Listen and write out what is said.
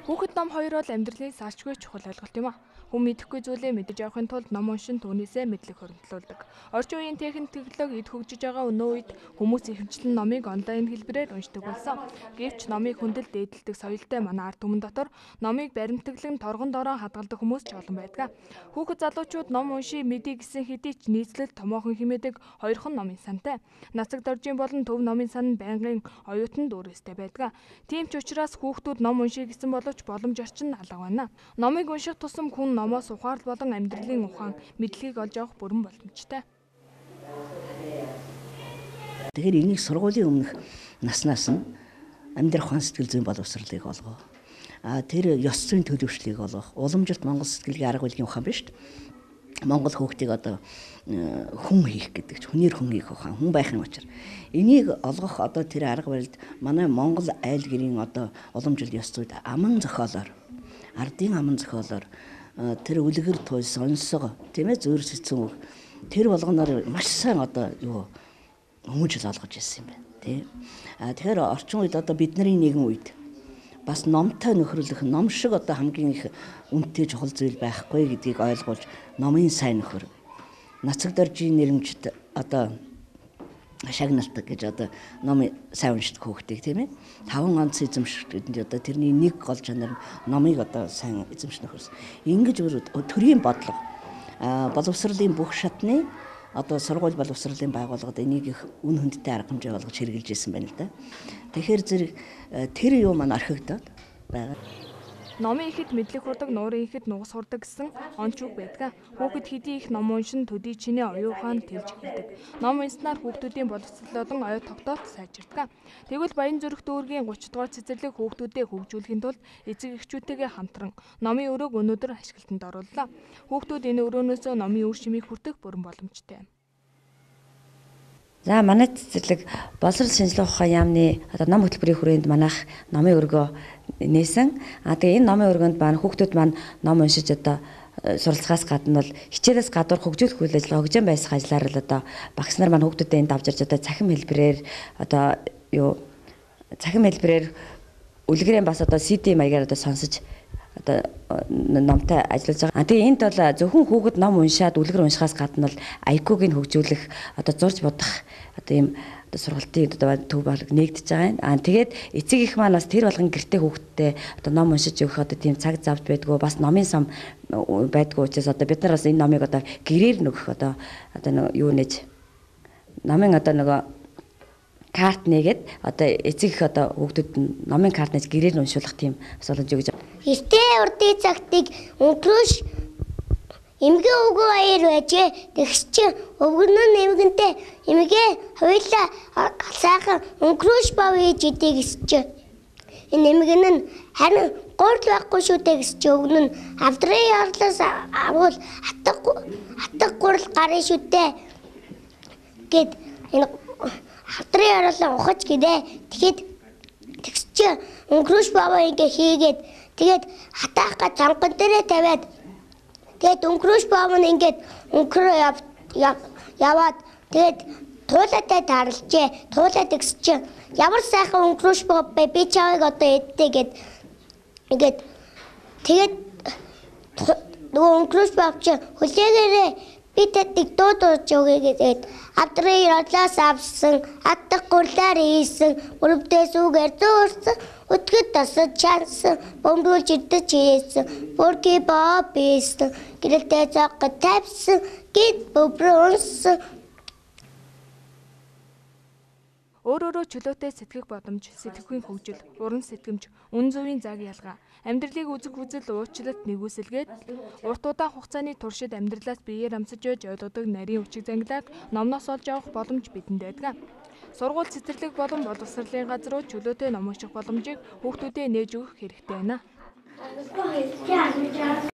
Хүүхэд ном хоёр бол амьдралын салчгүй чухал ойлголт юм а. Хүн мэдэхгүй зүйлээ мэдэж авахын тулд ном уншин түүнээсээ мэдлэг хөрөнгөлүүлдэг. Орчин үеийн техник технологи эд хөгжиж байгаа өнөө үед хүмүүс ихэвчлэн номыг онлайн хэлбэрээр уншдаг болсон. Гэвч номыг хүндэл дээдэлдэг соёлтой манай ард түмэн дотор номыг баримтаглан торгон дороо хадгалдаг хүмүүс ч олон байдаг. Хүүхэд залуучууд ном унши мэдээ гэсэн хэдий ч нийслэл томоохон хэмээдэг хоёрхан номын сантай. Нацаг доржийн болон төв номын сан байнгын оюутан дүүрээстэй байдаг. Тийм ч учраас хүүхдүүд ном уншия гэсэн боловч боломж орчин алга байна. Номыг унших тусам хүн номоос ухаарл болон амьдралын ухаан мэдлэгийг олж авах бүрэн боломжтой. Тэгэхээр энийг сургуулийн өмнөх наснаас нь амьдрах ухаан сэтгэл зүйн боловсролыг олгоо. Тэр ёс зүйн төлөвшлийг олгох. Уламжилт Монгол сэтгэлгийн арга барилын ухаан биш. Монгол хүүхдийг одоо хүн хийх гэдэг чинь хүнээр хүн хийх ухаан, хүн байхын учир. Энийг олгох одоо тэр арга барилд манай Монгол айл гэрийн одоо уламжлалт ёс зүйд аман зохиолоор, ардын аман зохиолоор тэр үлгэр туй сонсго тийм ээ зөөр сэцэн үг тэр болгоноор маш сайн одоо юу хүмүүжил олгож ирсэн юм байна тийм. Тэгэхээр орчин үед одоо бидний нэгэн үед бас номтой нөхөрлөх ном шиг одоо хамгийн их үнэтэй чухал зүйл байхгүй гэдгийг ойлгуулж номын сайн нөхөр нацаг доржийн нэрмжид одоо шагналдаг гэж одоо ном сайн уншдаг хүүхдийг тийм ээ 5 онц эзэмшгэнд одоо тэрний нэг гол чанар номыг одоо сайн эзэмшнөх гэсэн. Ингэж төрийн бодлого боловсролын бүх шатны одоо сургууль боловсролын байгууллагад энийг их үн хөндтэй арга хэмжээ болгож хэрэгжилж ирсэн байна л да. Тэгэхээр зэрэг тэр юу маань орхигдоод байгаа. Номын ихэд мэдлэг хүрдэг, нуурын ихэд нугас хүрдэг гэсэн онч үг байдаг. Хүүхэд хэдий их ном уншин төдий чинээ оюун ухаанд тэлж эхэлдэг. Ном унснаар хүүхдүүдийн боловсролын оюу тогтоолт сайжирдаг. Тэгвэл Баян зүрх дүүргийн 30 дугаар цэцэрлэг хүүхдүүдэд хөгжүүлэхийн тулд эцэг эхчүүдтэйгээ хамтран номын өрөөг өнөөдөр ашиглалтанд орууллаа. Хүүхдүүд энэ өрөөнөөсөө номын үр шимийг хүртэх бүрэн боломжтой. За манай цэцэрлэг боловсрол шинжилгээ ухаан яамны одоо ном хөтөлбөрийн хүрээнд манайх номын өргөө нээсэн. Тэгээ энэ номын өргөнд маань хүүхдүүд маань ном уншиж одоо суралцахаас гадна бол хичээлээс гадуур хөгжүүлэх үйл ажиллагаа хөгжим байсах ажлаар л одоо багш нар маань хүүхдүүдэд энд авчирч одоо цахим хэлбэрээр одоо цахим хэлбэрээр үлгэрийн бас одоо CD маягаар одоо сонсож одоо номтой ажиллаж байгаа. Тэгээ энд бол зөвхөн хүүхэд ном уншаад үлгэр уншихаас гадна бол IQ-г нь хөгжүүлэх одоо зурж бодох одоо ийм одоо сургалтын одоо төв болог нэгдэж байгаа юм. Тэгээд эцэг их маань бас тэр болгон гэртээ хүүхдтэй одоо ном уншиж өгөх одоо тийм цаг завд байдгүй бас номын сам байдгүй учраас одоо бид нар бас энэ номыг одоо гэрээр нөгөх одоо юу нэж номын одоо нөгөө карт нэгээд одоо эцэг их одоо хүүхдүүд номын карт нэж гэрээр уншуулах тийм бас боломж өгж байгаа. Эртээ урдын цагтыг өнгөрөөш эмгэн өвгөө аяар байжээ. Тэгс чи өвгөнөө эмгэнтэй эмгээ хоёлаа сайхан өнгөрөөш бав хийж идэг гэс чи энэ эмгэн нь харин гурд байхгүй шүү дээ гэс чи өвгөн нь авдрын ярлаас агуул хатаг гурал гарна шүү дээ гэд энэ авдрын ярлаа ухаж гэдэг. Тэгэхэд тэгс чи өнгөрөөш бав ингээ хийгээд тэгээд хатаахга цанган дээрээ тавиад тэгээд өнгөрөөш баам нь ингээд өнгөрөө яваад тэгээд туулаатай тарлжээ. Туулаад гэсэн чинь ямар сайхан өнгөрөөш баам бэ? Би чаавыг одоо эдтэй гэд ингээд тэгээд нөгөө өнгөрөөш баам чинь хүлээгээрээ би тэдийг дуудаж өгье гэдэг. Авдрын ярлаас авсан, хатдаг гурлаар хийсэн, өрөвдөөс үгээр дүүрсэн, өтгөд тасад чансан, бомбуулж идэж хийсэн, бүрки боо бийсэн, гэрэлтэй цогт тавьсан, гид бөбрөнсөн. Өөрөөрөө чөлөөтэй сэтгэх боломж, сэтгэхүйн хөгжил, уран сэтгэмж, үн зөвийн заг ялгаа, амьдралыг үзэх үзэл уучлалт нэгүсэлгээд урт удаан хугацааны туршид амьдралаас биеэр амсаж ойж ойлгодог нарийн хүчиг зангилааг номноос олж авах боломж бидэнд байдаг. Сургууль цэцэрлэг болон боловсролын газрууд чөлөөтэй ном унших боломжийг хүүхдүүдэд нээж өгөх хэрэгтэй байна.